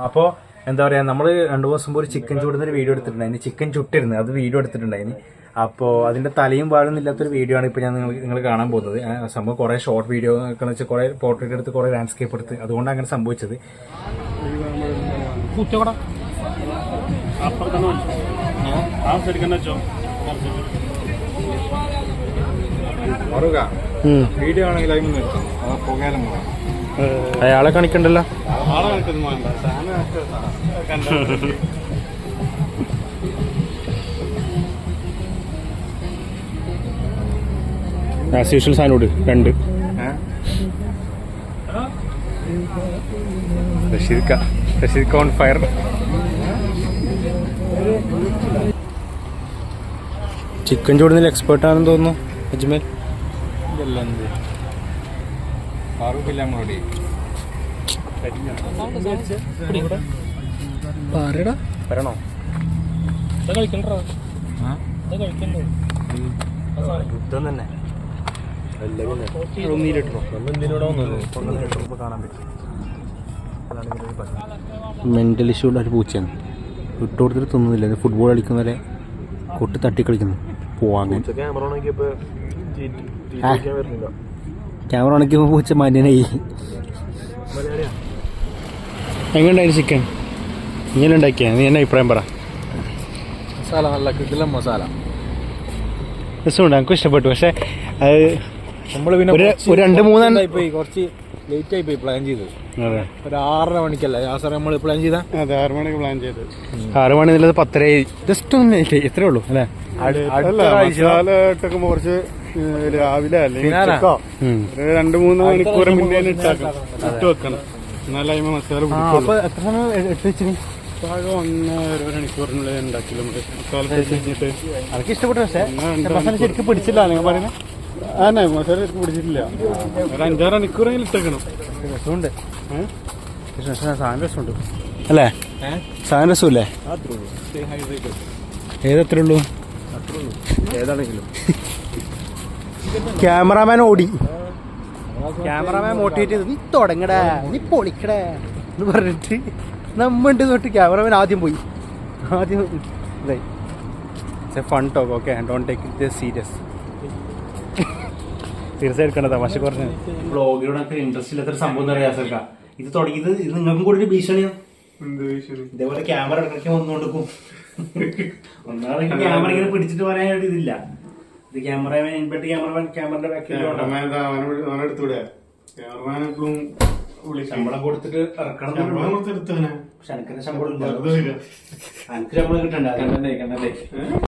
അപ്പോൾ എന്താ പറയുക, നമ്മൾ 2 ദിവസം മുമ്പ് ഒരു ചിക്കൻ ചൂടുന്നൊരു വീഡിയോ എടുത്തിട്ടുണ്ടായിരുന്നു. ചിക്കൻ ചുട്ടിരുന്നു, അത് വീഡിയോ എടുത്തിട്ടുണ്ടായിരുന്നു. അപ്പോൾ അതിൻ്റെ തലയും വാഴൊന്നും ഇല്ലാത്തൊരു വീഡിയോ ആണ് ഇപ്പോൾ ഞാൻ നിങ്ങൾ കാണാൻ പോകുന്നത്. സംഭവം കുറേ ഷോർട്ട് വീഡിയോ ഒക്കെ വെച്ചാൽ കുറേ പോർട്രേറ്റ് എടുത്ത് കുറേ ലാൻഡ്സ്കേപ്പ് എടുത്ത്, അതുകൊണ്ടാണ് അങ്ങനെ സംഭവിച്ചത്. വീഡിയോ ആണെങ്കിൽ അയാളെ കാണിക്കണ്ടല്ലോ. ആസ് യൂഷ്വൽ സാധനോട് 2 റഷീദ് ഓൺ ഫയർ. ചിക്കൻ ചൂടുന്നതിൽ എക്സ്പേർട്ട് ആണെന്ന് തോന്നുന്നു അജ്മൽ. വരണോ? യുദ്ധം തന്നെ. മെന്റൽ ഇഷ്യൂ ഉള്ള ഒരു പൂച്ചയാണ്. വിട്ടുകൊടുത്തിട്ട് തിന്നുന്നില്ല. ഫുട്ബോൾ കളിക്കുന്നവരെ കൊട്ട് തട്ടി കളിക്കുന്നു. പോവാൻ ക്യാമറ ഉണക്കിയപ്പോൾ പൂച്ച മാന്യനായി. എങ്ങനെയുണ്ടായിരുന്നു ചിക്കൻ? ഇങ്ങനെ ഉണ്ടാക്കിയാ? നീ എന്നെ അഭിപ്രായം പറ. മസാല നല്ല കിടിലൻ മസാല, രസമുണ്ട്. എനിക്ക് ഇഷ്ടപ്പെട്ടു. പക്ഷെ അത് നമ്മൾ പിന്നെ ഒരു 2-3 പോയി കുറച്ച് ലേറ്റ് ആയി പോയി പ്ലാൻ ചെയ്ത്. അതെ, ഒരു 6:30 മണിക്കല്ല ആ സാർ നമ്മൾ പ്ലാൻ ചെയ്താ. അതെ, 6 മണിക്ക് പ്ലാൻ ചെയ്ത്. 6 മണി എന്നുള്ളത് 10:30 ജസ്റ്റ് ഒന്ന് എത്രേ ഉള്ളൂ അല്ലേ? മസാല കുറച്ച് രാവിലെ അല്ലെങ്കിൽ 2-3 മണിക്കൂർ മുന്നേ ഇട്ട് വെക്കണം, എന്നാലും മസാല പിടിക്കുള്ളൂ. എത്ര സമയം എടുത്ത് വെച്ചിന്? 1-1.5 മണിക്കൂറിനുള്ളിൽ ഉണ്ടാക്കില്ല മസാല കഴിഞ്ഞിട്ട്. എനിക്ക് ഇഷ്ടപ്പെട്ടു. പക്ഷേ മസാല ശരിക്കും പിടിച്ചില്ല നിങ്ങൾ പറയുന്നത്. മസാല ശരിക്കും പിടിച്ചിട്ടില്ല. ഒരു 5-6 മണിക്കൂറെങ്കിലും ഇട്ടേക്കണം. രസമുണ്ട്. സാധനം രസമുണ്ട് അല്ലേ? സാധനം രസമില്ലേ? ഏതത്രേ ഉള്ളൂ? ഏതാണെങ്കിലും ക്യാമറാമാൻ ഓടി. ക്യാമറാമാൻ മോട്ടിവേറ്റ് ചെയ്ത് നീ തുടങ്ങടേ, നീ പൊളിക്കടേ എന്ന് പറഞ്ഞിട്ട് നമ്മണ്ട് തൊട്ട് ക്യാമറാമാൻ ആദ്യം പോയി. ഇതായി fun talk. Okay, don't take it serious. തീർച്ചയായും എടുക്കേണ്ട തമാശ പറഞ്ഞു. ബ്ലോഗിനോടൊക്കെ ഇൻട്രസ്റ്റ് ഇല്ലാത്തൊരു സംഭവം എന്താ പറയാ സർക്കാർ ഇത് തുടങ്ങിയത്. ഇത് നിങ്ങൾക്കും കൂടി ഒരു ഭീഷണിയാണ്. ഇതേപോലെ ക്യാമറ ഇടയ്ക്ക് വന്നുകൊടുക്കും. ഒന്നാമത് ക്യാമറ ഇങ്ങനെ പിടിച്ചിട്ട് പറയാനായിട്ട് ഇതില്ല. ഇത് ക്യാമറമാൻ ഇൻപെട്ട് ക്യാമറയുടെ ബാക്കിൽ ശമ്പളം കൊടുത്തിട്ട് ഇറക്കണം. പക്ഷെ എനിക്കെന്നെ ശമ്പളം ഇല്ല. എനിക്ക് ശമ്പളം കിട്ടണ്ട. കണ്ടേ